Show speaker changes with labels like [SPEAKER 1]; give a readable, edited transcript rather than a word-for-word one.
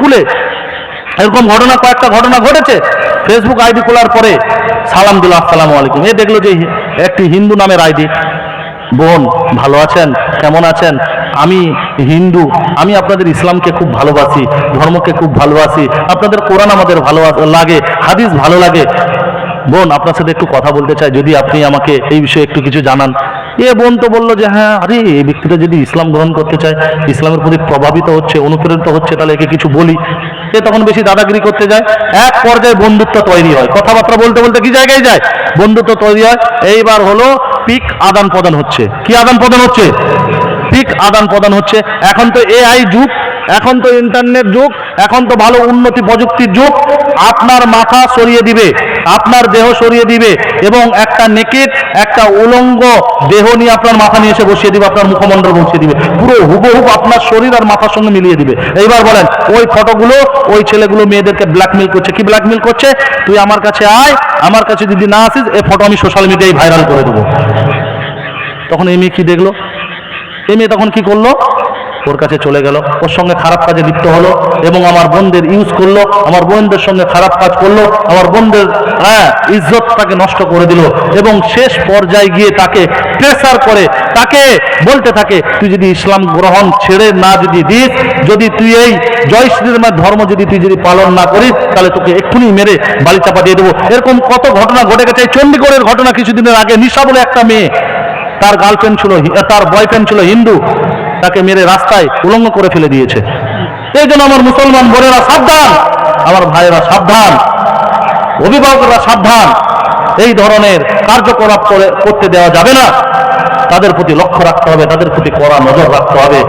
[SPEAKER 1] খুলে। এরকম ঘটনা, কয়েকটা ঘটনা ঘটেছে। ফেসবুক আইডি খোলার পরে সালাম দিল, আসসালামু আলাইকুম। এ দেখলো যে একটি হিন্দু নামের আইডি। বোন ভালো আছেন, কেমন আছেন? আমি হিন্দু, আমি আপনাদের ইসলামকে খুব ভালোবাসি, ধর্মকে খুব ভালোবাসি, আপনাদের কোরআন আমাদের ভালো লাগে, হাদিস ভালো লাগে। বোন আপনার সাথে একটু কথা বলতে চাই, যদি আপনি আমাকে এই বিষয়ে একটু কিছু জানান। এ বোন তো বললো যে হ্যাঁ, আরে এই ব্যক্তিটা যদি ইসলাম গ্রহণ করতে চায়, ইসলামের প্রতি প্রভাবিত হচ্ছে, অনুপ্রেরিত হচ্ছে, তাহলে একে কিছু বলি। এ তখন বেশি দাদাগিরি করতে যায়। এক পর্যায়ে বন্ধুত্ব তৈরি হয়, কথাবার্তা বলতে বলতে কি জায়গায় যায়, বন্ধুত্ব তৈরি হয়। এইবার হলো পিক আদান প্রদান হচ্ছে। কি আদান প্রদান হচ্ছে? পিক আদান প্রদান হচ্ছে। এখন তো এআই যুগ, এখন তো ইন্টারনেট যুগ, এখন তো ভালো উন্নতি প্রযুক্তির যুগ। আপনার মাথা সরিয়ে দিবে, আপনার দেহ সরিয়ে দিবে, এবং একটা নেকেট, একটা উলঙ্গ দেহ নিয়ে আপনার মাথা নিয়ে এসে বসিয়ে দিবে, আপনার মুখমণ্ডল বসিয়ে দিবে, পুরো হুবহু আপনার শরীর আর মাথার সঙ্গে মিলিয়ে দিবে। এইবার বলেন, ওই ফটোগুলো, ওই ছেলেগুলো মেয়েদেরকে ব্ল্যাকমেল করছে। কি ব্ল্যাকমেল করছে? তুই আমার কাছে আয়, আমার কাছে যদি না আসিস, এই ফটো আমি সোশ্যাল মিডিয়ায় ভাইরাল করে দেবো। তখন এই মেয়ে কি দেখলো? এই মেয়ে তখন কি করলো? ওর কাছে চলে গেল, ওর সঙ্গে খারাপ কাজে লিপ্ত হলো, এবং আমার বোনদের ইউজ করলো, আমার বোনদের সঙ্গে খারাপ কাজ করলো, আমার বোনদের ইজ্জতটাকে নষ্ট করে দিল, এবং শেষ পর্যায়ে গিয়ে তাকে প্রেসার করে, তাকে বলতে থাকে, তুই যদি ইসলাম গ্রহণ ছেড়ে না যদি দিস, যদি তুই এই জয় শ্রীরামের ধর্ম যদি তুই যদি পালন না করিস, তাহলে তোকে এক্ষুনি মেরে বালি চাপা দিয়ে দেবো। এরকম কত ঘটনা ঘটে গেছে। চণ্ডীগড়ের ঘটনা কিছুদিনের আগে, নিশা বলে একটা মেয়ে, তার গার্লফ্রেন্ড ছিল, তার বয়ফ্রেন্ড ছিল হিন্দু, তাকে মেরে রাস্তায় উলঙ্গ করে ফেলে দিয়েছে। এই জন্য আমার মুসলমান বোনেরা সাবধান, আমার ভাইয়েরা সাবধান, অভিভাবকরা সাবধান। এই ধরনের কার্যকলাপ করতে দেওয়া যাবে না। তাদের প্রতি লক্ষ্য রাখতে হবে, তাদের প্রতি কড়া নজর রাখতে হবে।